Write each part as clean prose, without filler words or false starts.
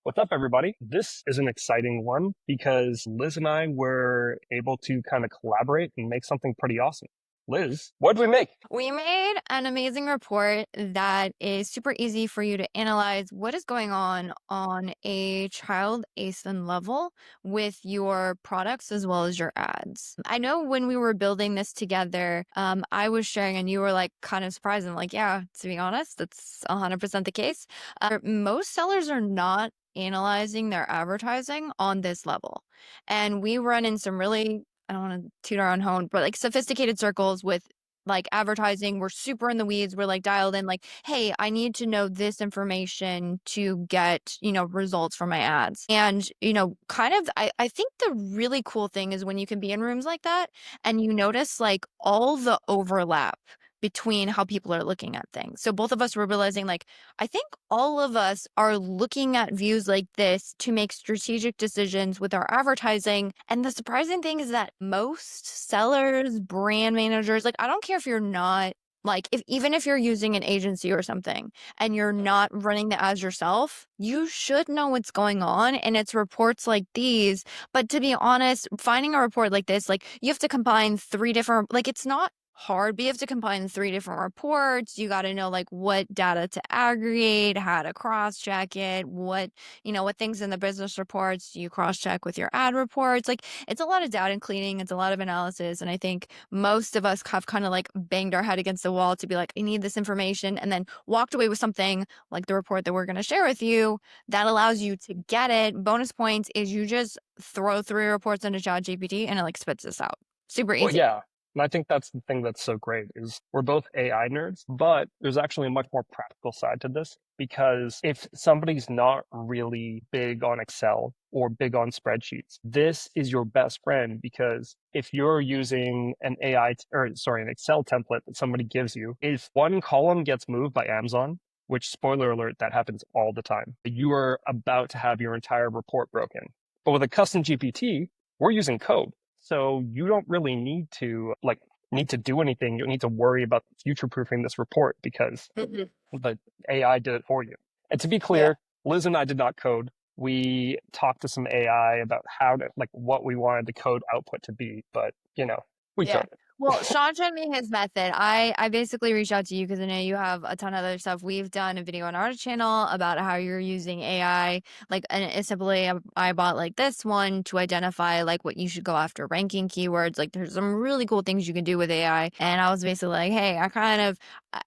What's up, everybody? This is an exciting one because Liz and I were able to kind of collaborate and make something pretty awesome. Liz, what did we make? We made an amazing report that is super easy for you to analyze what is going on a child ASIN level with your products as well as your ads. I know when we were building this together, I was sharing and you were like kind of surprised and like, yeah, to be honest, that's 100% the case. Most sellers are not analyzing their advertising on this level. And we run in some really I don't want to toot our own horn, but like sophisticated circles with like advertising. We're super in the weeds. We're like dialed in, like, hey, I need to know this information to get, results for my ads. And, kind of, I think the really cool thing is when you can be in rooms like that and you notice like all the overlap between how people are looking at things. So both of us were realizing like, I think all of us are looking at views like this to make strategic decisions with our advertising. And the surprising thing is that most sellers, brand managers, like, I don't care if you're not like, even if you're using an agency or something and you're not running the ads yourself, you should know what's going on. And it's reports like these. But to be honest, finding a report like this, like you have to combine three different, like it's not hard, but you have to combine three different reports. You got to know like what data to aggregate, how to cross check it, what things in the business reports you cross check with your ad reports. Like it's a lot of data cleaning, it's a lot of analysis. And I think most of us have kind of like banged our head against the wall to be like, I need this information, and then walked away with something like the report that we're going to share with you that allows you to get it. Bonus points is you just throw three reports into Chat GPT and it like spits this out. Super Well, easy. yeah. And I think that's the thing that's so great is we're both AI nerds, but there's actually a much more practical side to this because if somebody's not really big on Excel or big on spreadsheets, this is your best friend because if you're using an an Excel template that somebody gives you, if one column gets moved by Amazon, which spoiler alert, that happens all the time, you are about to have your entire report broken. But with a custom GPT, we're using code. So you don't really need to do anything. You don't need to worry about future proofing this report because Mhm. the AI did it for you. And to be Yeah. clear, Liz and I did not code. We talked to some AI about how to what we wanted the code output to be, but we Yeah. killed it. Well, Sean showed me his method. I basically reached out to you because I know you have a ton of other stuff. We've done a video on our channel about how you're using AI. Like, and it's simply, I bought like this one to identify like what you should go after ranking keywords. Like, there's some really cool things you can do with AI. And I was basically like, hey,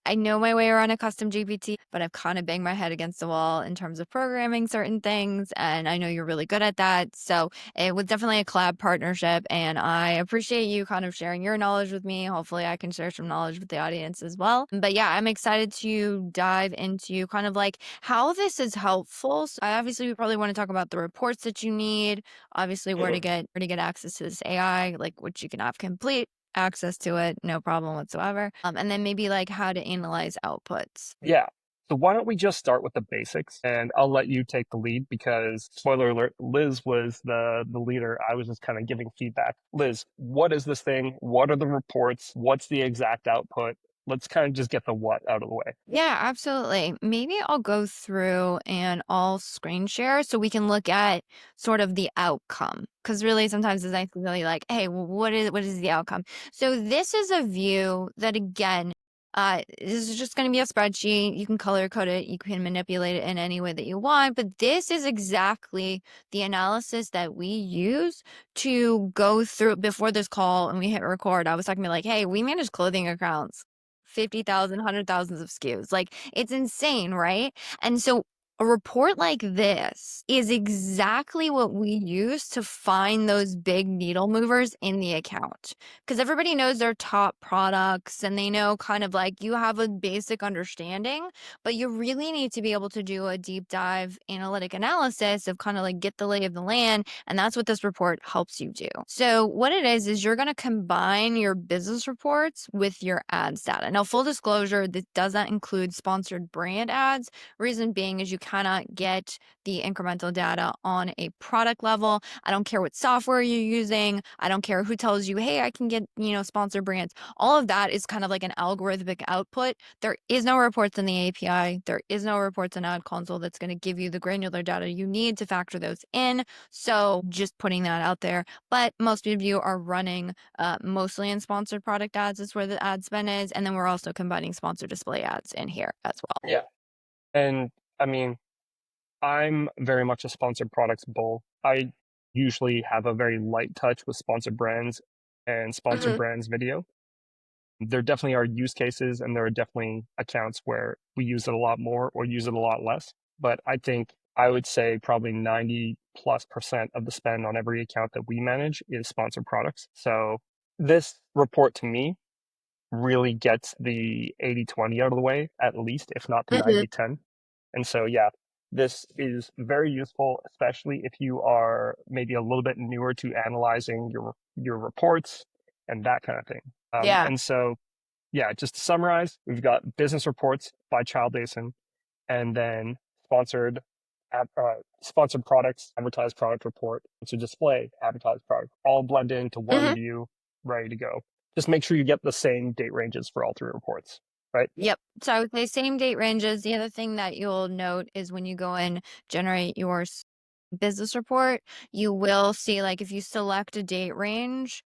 I know my way around a custom GPT, but I've kind of banged my head against the wall in terms of programming certain things. And I know you're really good at that. So it was definitely a collab partnership, and I appreciate you kind of sharing your knowledge with me. Hopefully I can share some knowledge with the audience as well. But yeah, I'm excited to dive into kind of like how this is helpful. So obviously we probably want to talk about the reports that you need, obviously where to get access to this AI, like which you can have complete access to it, no problem whatsoever. And then maybe like how to analyze outputs. Yeah. So why don't we just start with the basics and I'll let you take the lead because spoiler alert, Liz was the leader. I was just kind of giving feedback. Liz, what is this thing? What are the reports? What's the exact output? Let's kind of just get the what out of the way. Yeah, absolutely. Maybe I'll go through and I'll screen share so we can look at sort of the outcome. Because really, sometimes it's nice to really like, hey, well, what is the outcome? So this is a view that again, this is just going to be a spreadsheet. You can color code it, you can manipulate it in any way that you want. But this is exactly the analysis that we use to go through before this call and we hit record. I was talking about like, hey, we manage clothing accounts. 50,000, hundred thousands of SKUs. Like it's insane, right? And so a report like this is exactly what we use to find those big needle movers in the account. Because everybody knows their top products and they know kind of like you have a basic understanding, but you really need to be able to do a deep dive analytic analysis of kind of like get the lay of the land. And that's what this report helps you do. So what it is you're going to combine your business reports with your ads data. Now, full disclosure, this doesn't include sponsored brand ads. Reason being is you cannot get the incremental data on a product level. I don't care what software you're using. I don't care who tells you, hey, I can get, sponsored brands. All of that is kind of like an algorithmic output. There is no reports in the API. There is no reports in Ad Console that's going to give you the granular data you need to factor those in. So just putting that out there. But most of you are running mostly in sponsored product ads is where the ad spend is. And then we're also combining sponsored display ads in here as well. Yeah. And I mean, I'm very much a sponsored products bull. I usually have a very light touch with sponsored brands and sponsored Mhm. brands video. There definitely are use cases and there are definitely accounts where we use it a lot more or use it a lot less. But I think I would say probably 90+% of the spend on every account that we manage is sponsored products. So this report to me really gets the 80/20 out of the way, at least, if not the Mhm. 90/10. And so, yeah, this is very useful, especially if you are maybe a little bit newer to analyzing your reports and that kind of thing. Yeah. And so, yeah, just to summarize, we've got business reports by child ASIN, and then sponsored sponsored products, advertised product report, to display advertised product, all blend into one Mhm. view, ready to go. Just make sure you get the same date ranges for all three reports, right? Yep. So I would say same date ranges. The other thing that you'll note is when you go and generate your business report, you will see, like, if you select a date range,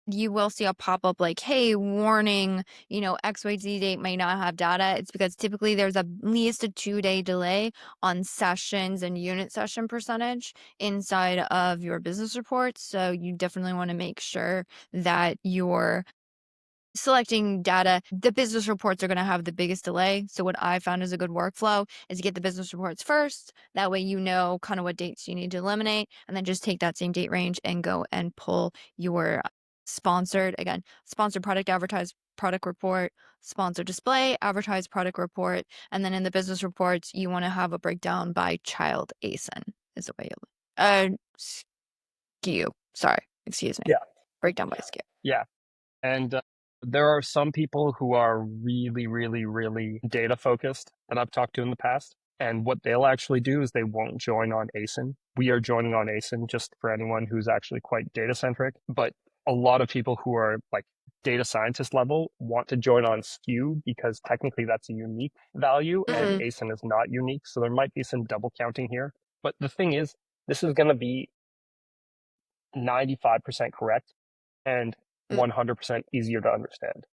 you will see a pop-up like, hey, warning, XYZ date may not have data. It's because typically there's at least a 2-day delay on sessions and unit session percentage inside of your business report. So you definitely want to make sure that you're selecting data. The business reports are going to have the biggest delay. So what I found is a good workflow is get the business reports first. That way you know kind of what dates you need to eliminate, and then just take that same date range and go and pull your sponsored product advertised product report, sponsored display advertised product report, and then in the business reports you want to have a breakdown by child ASIN is the way you SKU. Sorry, excuse me. Yeah, Breakdown by SKU. yeah. And there are some people who are really, really, really data focused that I've talked to in the past. And what they'll actually do is they won't join on ASIN. We are joining on ASIN just for anyone who's actually quite data centric. But a lot of people who are like data scientist level want to join on SKU because technically that's a unique value and Mhm. ASIN is not unique. So there might be some double counting here. But the thing is, this is going to be 95% correct and Mm, 100% easier to understand.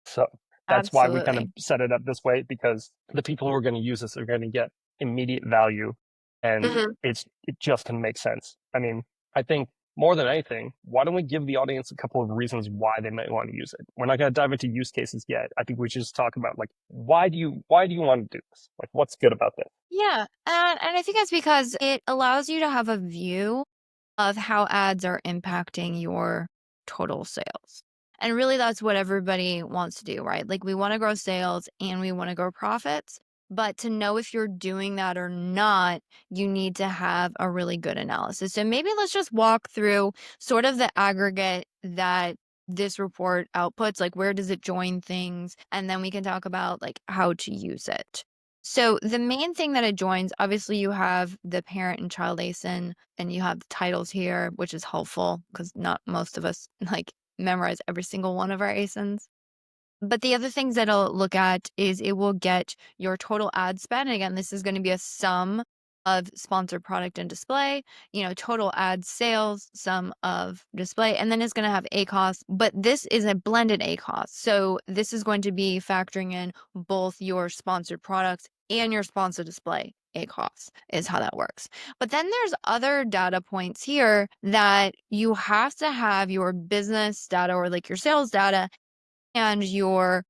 So that's why we kind of absolutely. set it up this way because the people who are going to use this are going to get immediate value and Mhm. it just can make sense. I mean, I think more than anything, why don't we give the audience a couple of reasons why they might want to use it? We're not going to dive into use cases yet. I think we should just talk about like why do you want to do this? Like what's good about this? Yeah, and I think that's because it allows you to have a view of how ads are impacting your total sales. And really, that's what everybody wants to do, right? Like, we want to grow sales and we want to grow profits. But to know if you're doing that or not, you need to have a really good analysis. So maybe let's just walk through sort of the aggregate that this report outputs, like where does it join things? And then we can talk about like how to use it. So the main thing that it joins, obviously you have the parent and child ASIN and you have the titles here, which is helpful because not most of us like memorize every single one of our ASINs. But the other things that I'll look at is it will get your total ad spend. And again, this is going to be a sum of sponsored product and display, total ad sales, sum of display, and then it's going to have ACoS, but this is a blended ACoS. So this is going to be factoring in both your sponsored products and your sponsored display. ACoS is how that works. But then there's other data points here that you have to have your business data or like your sales data and your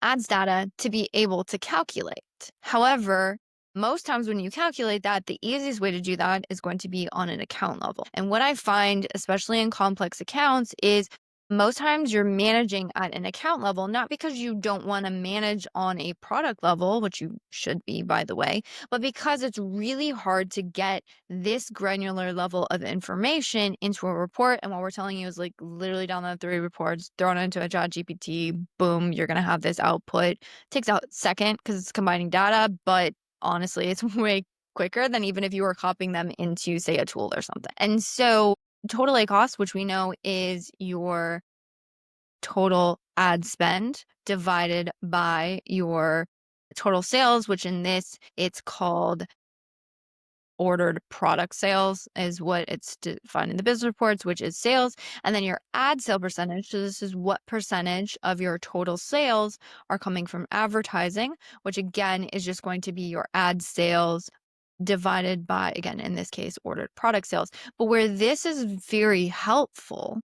ads data to be able to calculate. However, most times when you calculate that, the easiest way to do that is going to be on an account level. And what I find, especially in complex accounts, is most times you're managing at an account level, not because you don't want to manage on a product level, which you should be, by the way, but because it's really hard to get this granular level of information into a report. And what we're telling you is like literally download 3 reports, throw it into a chat GPT, boom, you're going to have this output. Takes out second because it's combining data, but honestly, it's way quicker than even if you were copying them into, say, a tool or something. And so Total ACoS, which we know is your total ad spend divided by your total sales, which in this it's called ordered product sales is what it's defined in the business reports, which is sales, and then your ad sale percentage. So this is what percentage of your total sales are coming from advertising, which again is just going to be your ad sales divided by, again, in this case, ordered product sales. But where this is very helpful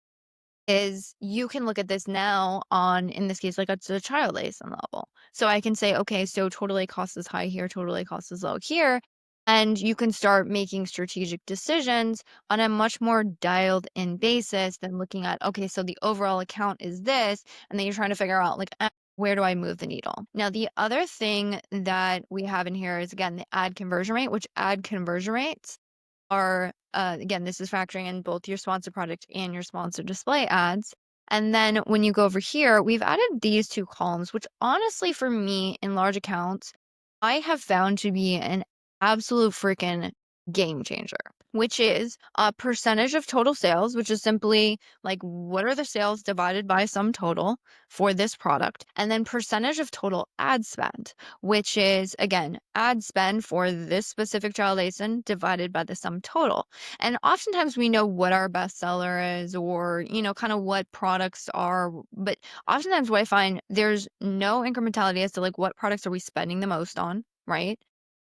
is you can look at this now on, in this case, like it's a child ASIN level. So I can say, okay, so total ACoS is high here, total ACoS is low here. And you can start making strategic decisions on a much more dialed in basis than looking at, okay, so the overall account is this. And then you're trying to figure out, like, where do I move the needle? Now, the other thing that we have in here is, again, the ad conversion rate, which ad conversion rates are, again, this is factoring in both your sponsored product and your sponsored display ads. And then when you go over here, we've added these 2 columns, which honestly, for me in large accounts, I have found to be an absolute freaking game changer, which is a percentage of total sales, which is simply like what are the sales divided by sum total for this product, and then percentage of total ad spend, which is again ad spend for this specific child ASIN divided by the sum total. And oftentimes we know what our bestseller is, or kind of what products are, but oftentimes what I find, there's no incrementality as to like what products are we spending the most on, right?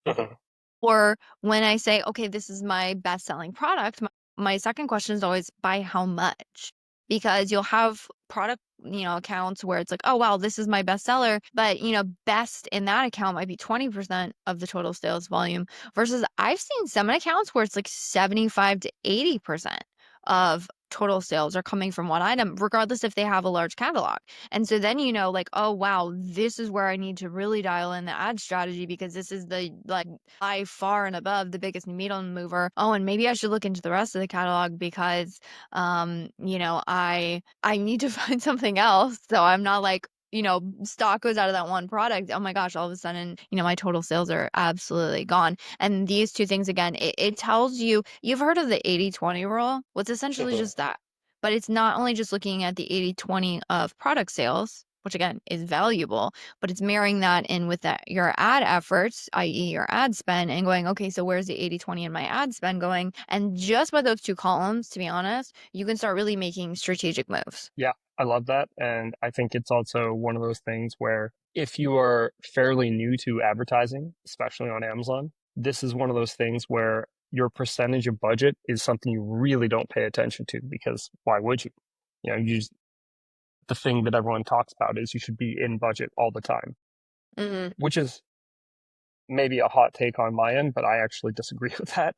Mhm. Or when I say, okay, this is my best selling product, my second question is always by how much? Because you'll have product, accounts where it's like, oh, wow, this is my best seller. But, best in that account might be 20% of the total sales volume versus I've seen some accounts where it's like 75 to 80% of total sales are coming from one item, regardless if they have a large catalog. And so then, like, oh, wow, this is where I need to really dial in the ad strategy because this is the, like, by far and above the biggest needle mover. Oh, and maybe I should look into the rest of the catalog because, I need to find something else. So I'm not like, stock goes out of that one product. Oh my gosh, all of a sudden, my total sales are absolutely gone. And these 2 things, again, it tells you, you've heard of the 80/20 rule. Well, it's essentially Mhm. just that. But it's not only just looking at the 80/20 of product sales, which again is valuable, but it's marrying that in with your ad efforts, i.e. your ad spend, and going, okay, so where's the 80/20 in my ad spend going? And just by those 2 columns, to be honest, you can start really making strategic moves. Yeah, I love that. And I think it's also one of those things where if you are fairly new to advertising, especially on Amazon, this is one of those things where your percentage of budget is something you really don't pay attention to because why would you? You just, the thing that everyone talks about is you should be in budget all the time, Hmm. which is maybe a hot take on my end, but I actually disagree with that.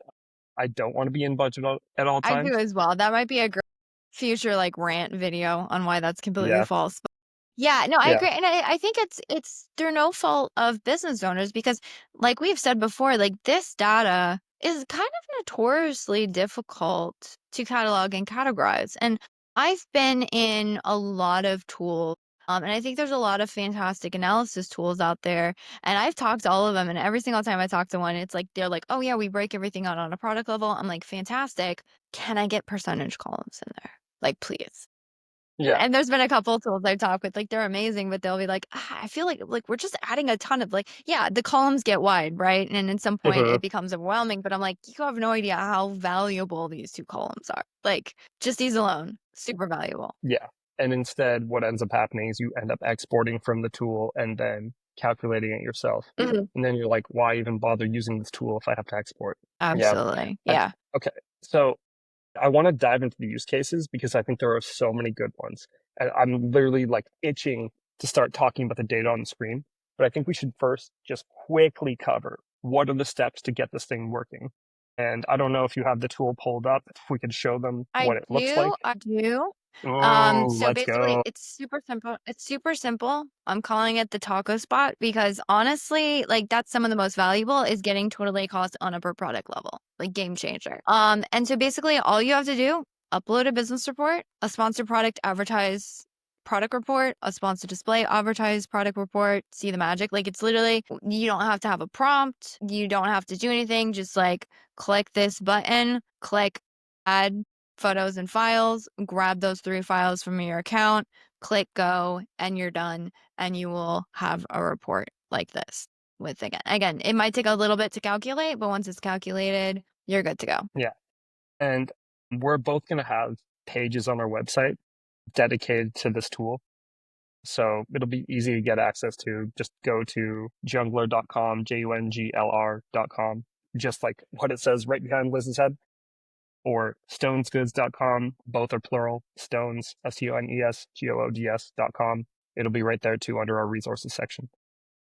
I don't want to be in budget at all I do times. as well. That might be a great future like rant video on why that's completely Yeah, false. Yeah, no, I yeah. agree. And I think it's through no fault of business owners because like we've said before, like this data is kind of notoriously difficult to catalog and categorize. And I've been in a lot of tools. And I think there's a lot of fantastic analysis tools out there. And I've talked to all of them. And every single time I talk to one, it's like they're like, oh yeah, we break everything out on a product level. I'm like, fantastic. Can I get percentage columns in there? Like, please. Yeah. And there's been a couple tools I've talked with, like, they're amazing, but they'll be like, "Ah, I feel like we're just adding a ton of like," yeah, the columns get wide, right? And at some point Mhm. it becomes overwhelming, but I'm like, you have no idea how valuable these 2 columns are. Like, just these alone, super valuable. Yeah. And instead, what ends up happening is you end up exporting from the tool and then calculating it yourself. Mhm. And then you're like, why even bother using this tool if I have to export? Yeah. Absolutely. I, Yeah. okay. So I want to dive into the use cases because I think there are so many good ones. And I'm literally like itching to start talking about the data on the screen. But I think we should first just quickly cover what are the steps to get this thing working. And I don't know if you have the tool pulled up, if we could show them I what it looks do, like. I do. Oh, So let's basically go. it's super simple. It's super simple. I'm calling it the taco spot because honestly, like that's some of the most valuable is getting Total ACoS on a per product level, like game changer. And so basically all you have to do, upload a business report, a sponsored product advertise product report, a sponsored display advertise product report, see the magic. Like it's literally, you don't have to have a prompt. You don't have to do anything. Just like click this button, click add photos and files, grab those 3 files from your account, click go, and you're done. And you will have a report like this with again, it might take a little bit to calculate, but once it's calculated, you're good to go. Yeah. And we're both going to have pages on our website dedicated to this tool. So it'll be easy to get access to. Just go to junglr.com, junglr.com, just like what it says right behind Liz's head, or stonesgoods.com. Both are plural. Stones, STONESGOODS.com. It'll be right there too under our resources section.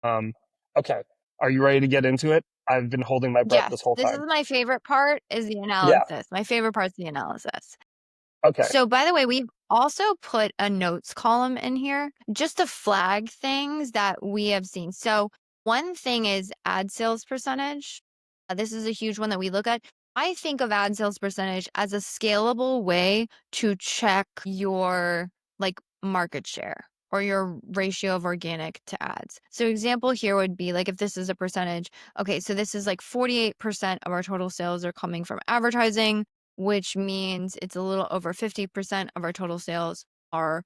Um, okay. Are you ready to get into it? I've been holding my breath Yes, this whole this is time. my favorite part is the Yeah. analysis. My favorite part is the analysis. Okay. So, by the way, we've also put a notes column in here just to flag things that we have seen. So, one thing is ad sales percentage. This is a huge one that we look at. I think of ad sales percentage as a scalable way to check your like market share or your ratio of organic to ads. So example here would be like if this is a percentage, okay, so this is like 48% of our total sales are coming from advertising, which means it's a little over 50% of our total sales are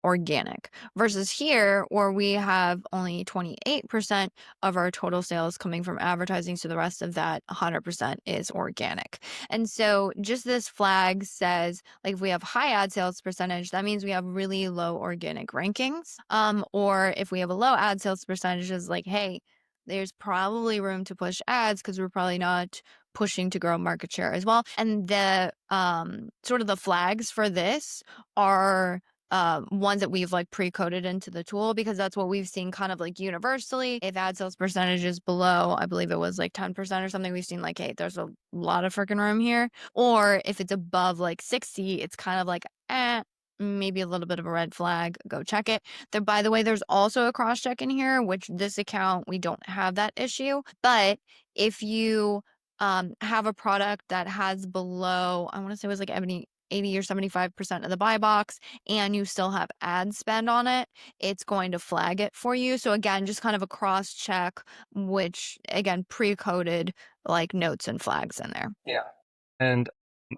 organic versus here where we have only 28% of our total sales coming from advertising. So the rest of that 100% is organic. And so just this flag says like if we have high ad sales percentage, that means we have really low organic rankings. Or if we have a low ad sales percentage is like, hey, there's probably room to push ads because we're probably not pushing to grow market share as well. And the sort of the flags for this are ones that we've like pre-coded into the tool because that's what we've seen kind of like universally. If ad sales percentage is below, I believe it was like 10% or something, we've seen like, hey, there's a lot of freaking room here. Or if it's above like 60, it's kind of like, maybe a little bit of a red flag, go check it. There, by the way, there's also a cross check in here, which this account, we don't have that issue. But if you have a product that has below, I want to say it was like 80 or 75% of the buy box, and you still have ad spend on it, it's going to flag it for you. So again, just kind of a cross check, which again, pre-coded like notes and flags in there. Yeah. And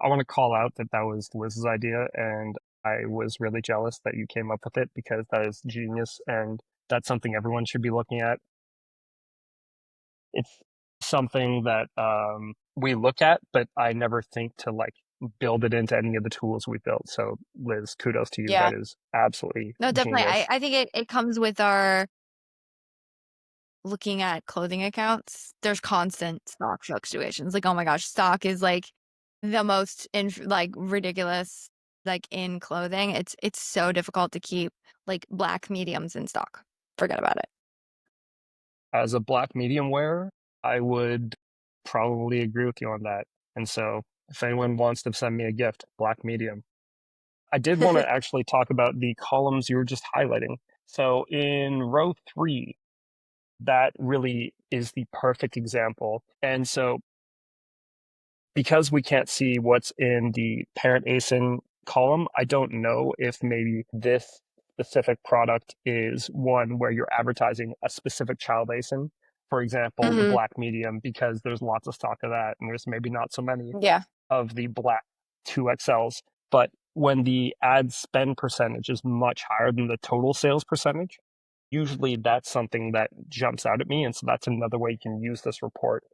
I want to call out that that was Liz's idea, and I was really jealous that you came up with it because that is genius, and that's something everyone should be looking at. It's something that we look at, but I never think to like build it into any of the tools we built. So, Liz, kudos to you. Yeah. That is absolutely No, definitely. I, genius. I think it comes with our looking at clothing accounts. There's constant stock fluctuations. Like, oh my gosh, stock is like the most like ridiculous like in clothing. It's so difficult to keep like black mediums in stock. Forget about it. As a black medium wearer, I would probably agree with you on that. And so, if anyone wants to send me a gift, black medium. I did want to actually talk about the columns you were just highlighting. So in row 3, that really is the perfect example. And so because we can't see what's in the parent ASIN column, I don't know if maybe this specific product is one where you're advertising a specific child ASIN. For example, the Hmm. black medium, because there's lots of stock of that, and there's maybe not so many Yeah. of the black 2XLs. But when the ad spend percentage is much higher than the total sales percentage, usually that's something that jumps out at me. And so that's another way you can use this report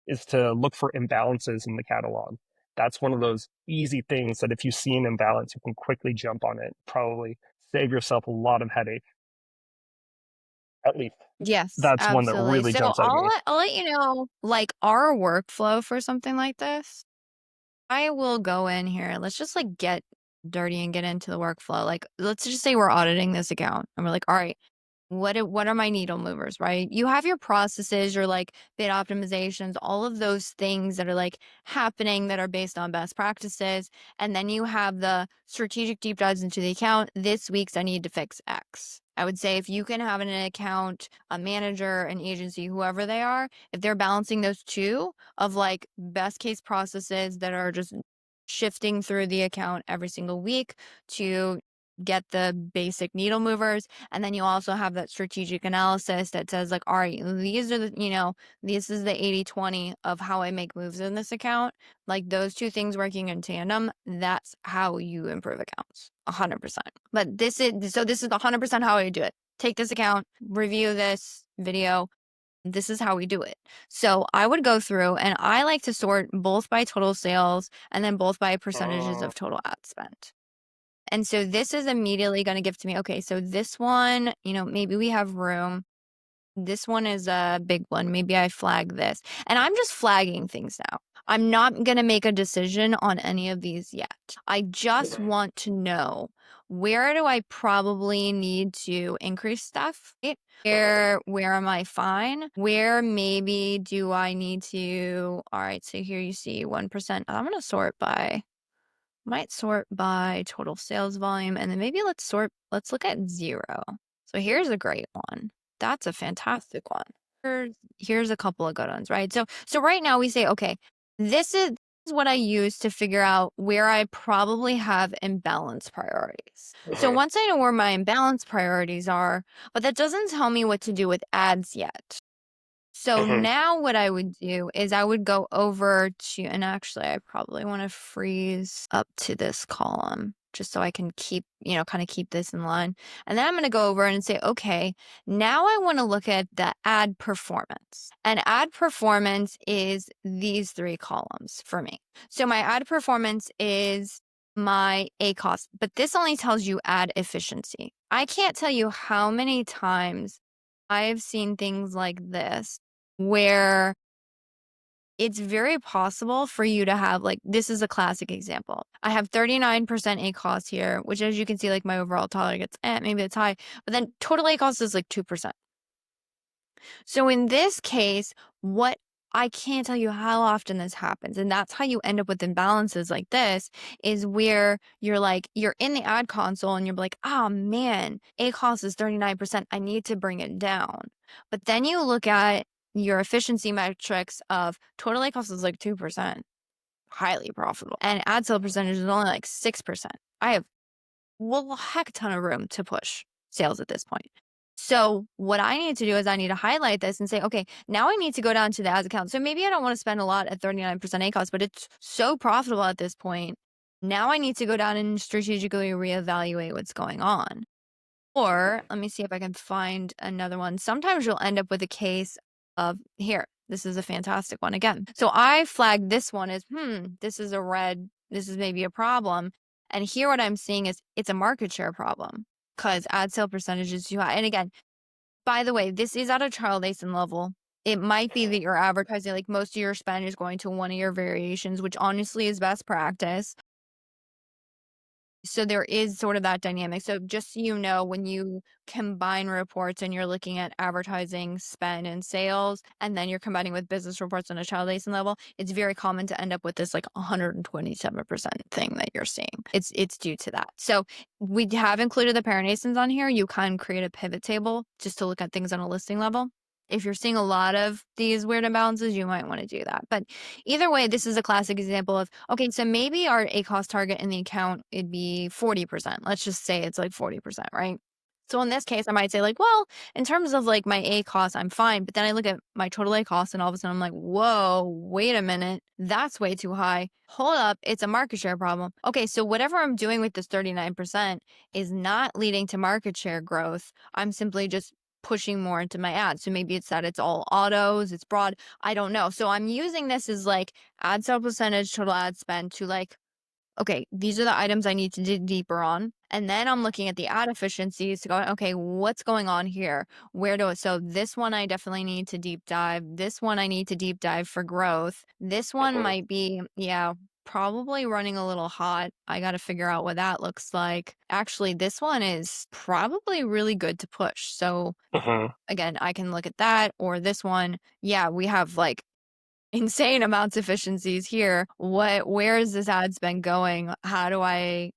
is to look for imbalances in the catalog. That's one of those easy things that if you see an imbalance, you can quickly jump on it, probably save yourself a lot of headache. At least Yes, that's one that absolutely. really So jumps out at I'll me. I'll let you know like our workflow for something like this. I will go in here. Let's just like get dirty and get into the workflow. Like let's just say we're auditing this account and we're like, all right, What are my needle movers, right? You have your processes, your like bid optimizations, all of those things that are like happening that are based on best practices. And then you have the strategic deep dives into the account. This week's I need to fix X. I would say if you can have an account, a manager, an agency, whoever they are, if they're balancing those two of like best case processes that are just shifting through the account every single week to get the basic needle movers, and then you also have that strategic analysis that says like, all right, these are the, this is the 80/20 of how I make moves in this account. Like those two things working in tandem, that's how you improve accounts 100%. But this is 100% how I do it. Take this account, review this video. This is how we do it. So I would go through and I like to sort both by total sales and then both by percentages Oh. of total ad spend. And so this is immediately going to give to me, okay, so this one, maybe we have room. This one is a big one. Maybe I flag this. And I'm just flagging things now. I'm not going to make a decision on any of these yet. I just want to know, where do I probably need to increase stuff? Right? Where am I fine? Where maybe do I need to, all right, so here you see 1%. I'm going to sort by might sort by total sales volume, and then maybe let's look at 0. So here's a great one. That's a fantastic one. Here's a couple of good ones, right? So right now we say, okay, this is what I use to figure out where I probably have imbalanced priorities. So Mhm. once I know where my imbalanced priorities are, but that doesn't tell me what to do with ads yet. So Mhm. now what I would do is I would go over to, and actually I probably want to freeze up to this column just so I can keep, kind of keep this in line. And then I'm going to go over and say, okay, now I want to look at the ad performance. And ad performance is these 3 columns for me. So my ad performance is my ACoS, but this only tells you ad efficiency. I can't tell you how many times I've seen things like this where it's very possible for you to have, like, this is a classic example. I have 39% ACoS here, which as you can see, like my overall target's maybe it's high, but then total ACoS is like 2%. So in this case, what I can't tell you how often this happens, and that's how you end up with imbalances like this, is where you're in the ad console and you're like, oh man, ACoS is 39%. I need to bring it down. But then you look at your efficiency metrics of total ACoS is like 2%, highly profitable. And ad sale percentage is only like 6%. I have a heck ton of room to push sales at this point. So what I need to do is I need to highlight this and say, okay, now I need to go down to the ads account. So maybe I don't want to spend a lot at 39% ACoS, but it's so profitable at this point. Now I need to go down and strategically reevaluate what's going on. Or let me see if I can find another one. Sometimes you'll end up with a case of, here, this is a fantastic one again. So I flagged this one as, this is a red, this is maybe a problem. And here what I'm seeing is it's a market share problem because ad sale percentage is too high. And again, by the way, this is at a child ASIN level. It might be that you're advertising, like most of your spend is going to one of your variations, which honestly is best practice. So there is sort of that dynamic. So just so you know, when you combine reports and you're looking at advertising, spend, and sales, and then you're combining with business reports on a child ASIN level, it's very common to end up with this like 127% thing that you're seeing. It's due to that. So we have included the parent ASINs on here. You can create a pivot table just to look at things on a listing level. If you're seeing a lot of these weird imbalances, you might want to do that. But either way, this is a classic example of, okay, so maybe our ACoS target in the account would be 40%. Let's just say it's like 40%, right? So in this case, I might say like, well, in terms of like my ACoS, I'm fine. But then I look at my total ACoS and all of a sudden I'm like, whoa, wait a minute. That's way too high. Hold up. It's a market share problem. Okay. So whatever I'm doing with this 39% is not leading to market share growth. I'm simply just pushing more into my ads. So maybe it's that it's all autos, it's broad. I don't know. So I'm using this as like ad sale percentage, total ad spend to like, okay, these are the items I need to dig deeper on. And then I'm looking at the ad efficiencies to go, okay, what's going on here? So this one I definitely need to deep dive. This one I need to deep dive for growth. This one Mhm. might be, yeah, probably running a little hot. I got to figure out what that looks like. Actually, this one is probably really good to push. So Hmm. again, I can look at that or this one. Yeah, we have like insane amounts of efficiencies here. Where is this ad spend going? How do I,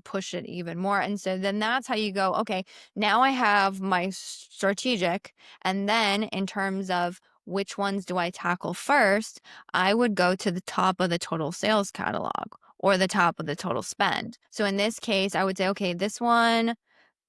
push it even more? And so then that's how you go, okay, now I have my strategic. And then in terms of which ones do I tackle first, I would go to the top of the total sales catalog or the top of the total spend. So in this case, I would say, okay, this one,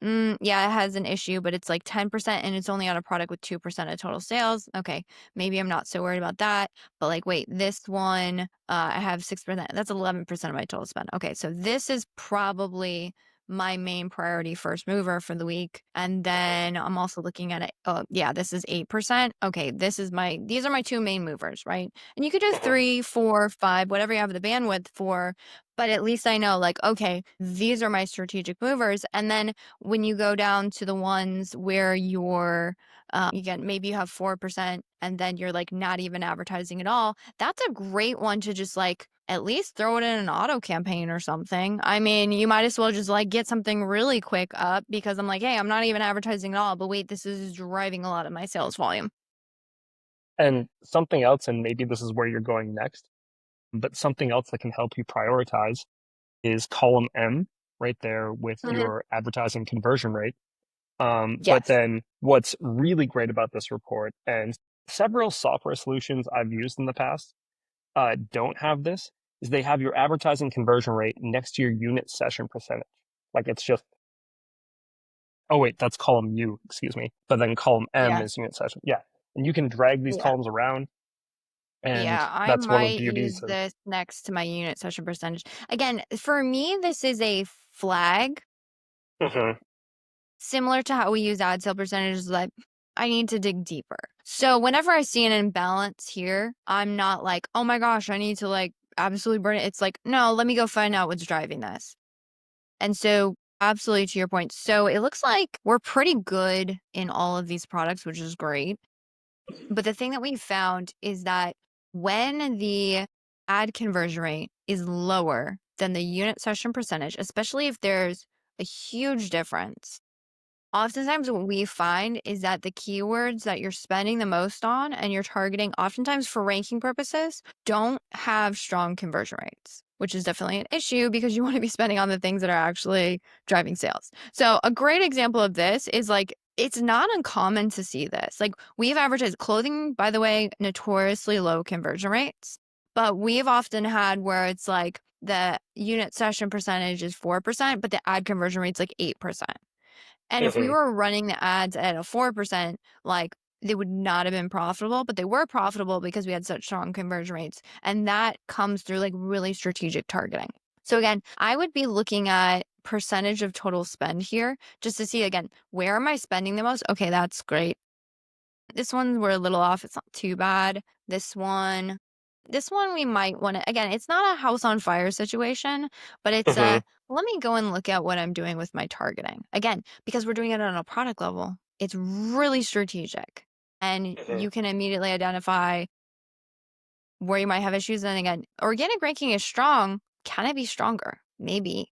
yeah, it has an issue, but it's like 10% and it's only on a product with 2% of total sales. Okay, maybe I'm not so worried about that. But like, wait, this one, I have 6%. That's 11% of my total spend. Okay, so this is probably my main priority first mover for the week. And then I'm also looking at it. Oh, yeah, this is 8%. Okay, these are my two main movers, right? And you could do Hmm. 3, 4, 5, whatever you have the bandwidth for. But at least I know, like, okay, these are my strategic movers. And then when you go down to the ones where again, maybe you have 4% and then you're like not even advertising at all, that's a great one to just like at least throw it in an auto campaign or something. I mean, you might as well just like get something really quick up because I'm like, hey, I'm not even advertising at all, but wait, this is driving a lot of my sales volume. And something else, and maybe this is where you're going next, but something else that can help you prioritize is column M right there with Mhm. your advertising conversion rate. But Yes. then what's really great about this report, and several software solutions I've used in the past don't have this, is they have your advertising conversion rate next to your unit session percentage. Like it's just, oh wait, that's column U, excuse me. But then column M Yeah. is unit session. Yeah. And you can drag these Yeah. columns around, and Yeah, I that's one of the might beauties use of. this next to my unit session percentage. Again, for me, this is a flag Mhm. similar to how we use ad sale percentages. Like, I need to dig deeper. So whenever I see an imbalance here, I'm not like, oh my gosh, I need to like absolutely burn it. It's like, no, let me go find out what's driving this. And so, absolutely to your point. So it looks like we're pretty good in all of these products, which is great. But the thing that we found is that when the ad conversion rate is lower than the unit session percentage, especially if there's a huge difference, oftentimes what we find is that the keywords that you're spending the most on and you're targeting, oftentimes for ranking purposes, don't have strong conversion rates, which is definitely an issue because you want to be spending on the things that are actually driving sales. So, a great example of this is like, it's not uncommon to see this. Like, we've advertised clothing, by the way, notoriously low conversion rates, but we've often had where it's like the unit session percentage is 4%, but the ad conversion rate's like 8%. And if we Mhm. were running the ads at a 4%, like, they would not have been profitable, but they were profitable because we had such strong conversion rates. And that comes through like really strategic targeting. So again, I would be looking at percentage of total spend here just to see again, where am I spending the most? Okay, that's great. This one we're a little off. It's not too bad. This one we might want to, again, it's not a house on fire situation, but it's Mhm. a let me go and look at what I'm doing with my targeting. Again, because we're doing it on a product level, it's really strategic. And Mhm. you can immediately identify where you might have issues. And again, organic ranking is strong. Can it be stronger? Maybe.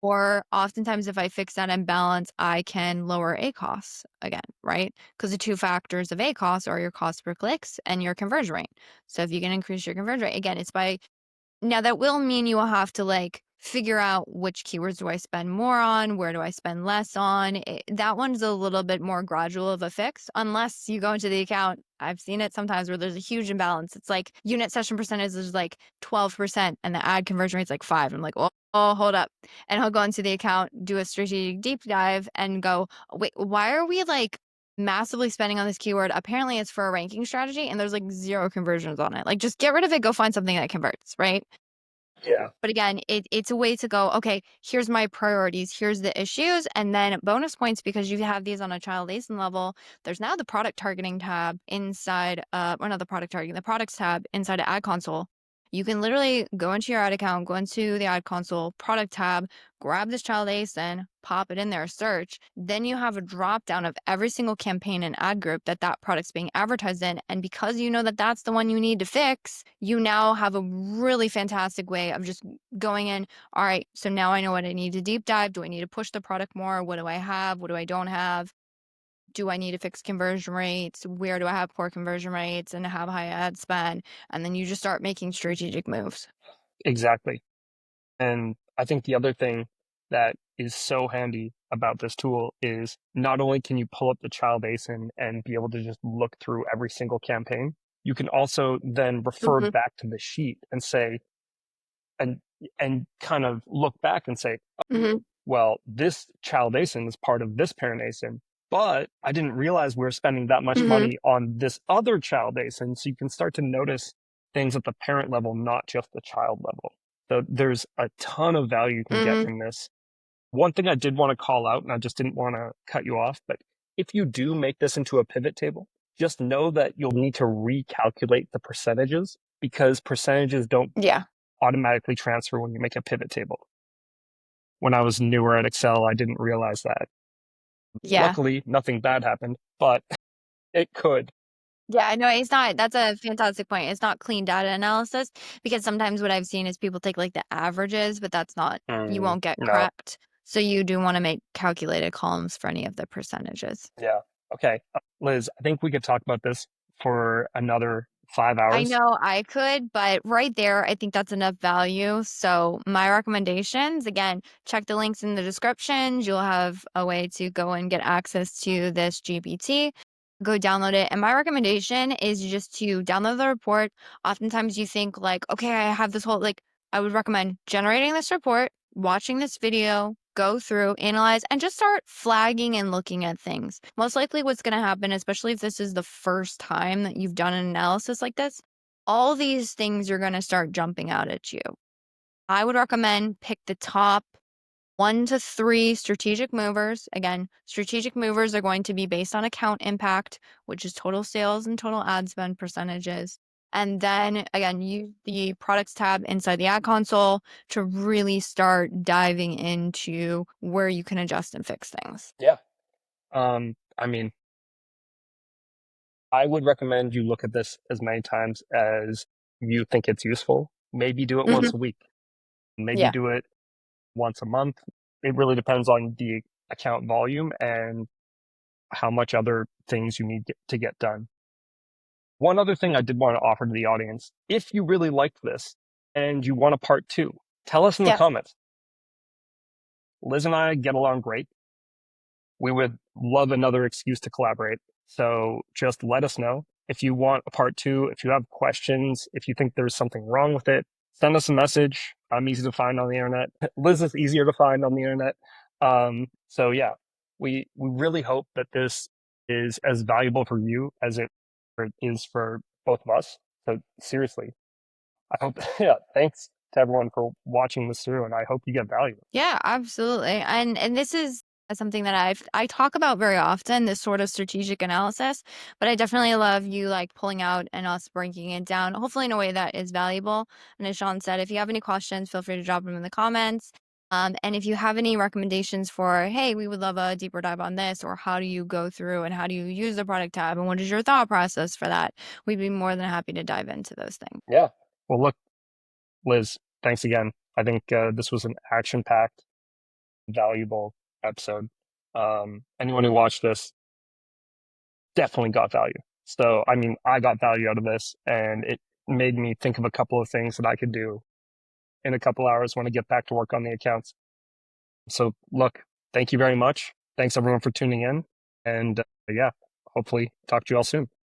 Or oftentimes, if I fix that imbalance, I can lower ACoS again, right? Because the two factors of ACoS are your cost per clicks and your conversion rate. So if you can increase your conversion rate, again, it's by now that will mean you will have to like figure out which keywords do I spend more on, where do I spend less on. That one's a little bit more gradual of a fix, unless you go into the account. I've seen it sometimes where there's a huge imbalance. It's like unit session percentage is like 12% and the ad conversion rate's like 5. I'm like, oh, hold up. And he'll go into the account, do a strategic deep dive and go, wait, why are we like massively spending on this keyword? Apparently it's for a ranking strategy and there's like 0 conversions on it. Like just get rid of it, go find something that converts, right? Yeah. But again, it's a way to go, okay, here's my priorities, here's the issues, and then bonus points because you have these on a child ASIN level. There's now the product targeting tab inside, or not the product targeting, the products tab inside of Ad Console. You can literally go into your ad account, go into the ad console, product tab, grab this child ASIN, pop it in there, search. Then you have a drop down of every single campaign and ad group that that product's being advertised in. And because you know that that's the one you need to fix, you now have a really fantastic way of just going in. All right, so now I know what I need to deep dive. Do I need to push the product more? What do I have? What do I don't have? Do I need to fix conversion rates? Where do I have poor conversion rates and have high ad spend? And then you just start making strategic moves. Exactly. And I think the other thing that is so handy about this tool is not only can you pull up the child ASIN and be able to just look through every single campaign, you can also then refer Mhm. back to the sheet and say, and kind of look back and say, Mhm. well, this child ASIN is part of this parent ASIN, but I didn't realize we are spending that much Mhm. money on this other child ASIN. So you can start to notice things at the parent level, not just the child level. So there's a ton of value you can get Mhm. from this. One thing I did want to call out, and I just didn't want to cut you off, but if you do make this into a pivot table, just know that you'll need to recalculate the percentages because percentages don't Yeah. automatically transfer when you make a pivot table. When I was newer at Excel, I didn't realize that. Yeah. Luckily, nothing bad happened, but it could. Yeah, no, it's not. That's a fantastic point. It's not clean data analysis because sometimes what I've seen is people take like the averages, but that's not, you won't get No. correct. So you do want to make calculated columns for any of the percentages. Yeah. Okay. Liz, I think we could talk about this for another five I hours. know I could, but right there, I think that's enough value. So, my recommendations again, check the links in the descriptions. You'll have a way to go and get access to this GPT. Go download it. And my recommendation is just to download the report. Oftentimes, you think, like, okay, I have this whole, like, I would recommend generating this report, watching this video, go through, analyze, and just start flagging and looking at things. Most likely, what's going to happen, especially if this is the first time that you've done an analysis like this, all these things are going to start jumping out at you. I would recommend pick the top 1 to 3 strategic movers. Again, strategic movers are going to be based on account impact, which is total sales and total ad spend percentages. And then again, use the products tab inside the ad console to really start diving into where you can adjust and fix things. Yeah. I mean, I would recommend you look at this as many times as you think it's useful. Maybe do it once Mhm. a week. Maybe Yeah. do it once a month. It really depends on the account volume and how much other things you need to get done. One other thing I did want to offer to the audience, if you really liked this and you want a part two, tell us in the Yes. comments. Liz and I get along great. We would love another excuse to collaborate. So just let us know. If you want a part two, if you have questions, if you think there's something wrong with it, send us a message. I'm easy to find on the internet. Liz is easier to find on the internet. So yeah, we really hope that this is as valuable for you as it is for both of us. So seriously, I hope, yeah, thanks to everyone for watching this through, and I hope you get value. Yeah, absolutely. And this is something that I talk about very often, this sort of strategic analysis, but I definitely love you like pulling out and us breaking it down, hopefully in a way that is valuable. And as Sean said, if you have any questions, feel free to drop them in the comments. And if you have any recommendations for, hey, we would love a deeper dive on this, or how do you go through and how do you use the product tab and what is your thought process for that? We'd be more than happy to dive into those things. Yeah. Well, look, Liz, thanks again. I think this was an action-packed, valuable episode. Anyone who watched this definitely got value. So, I mean, I got value out of this, and it made me think of a couple of things that I could do in a couple hours when I get back to work on the accounts. So, look, thank you very much. Thanks everyone for tuning in, and yeah, hopefully talk to you all soon.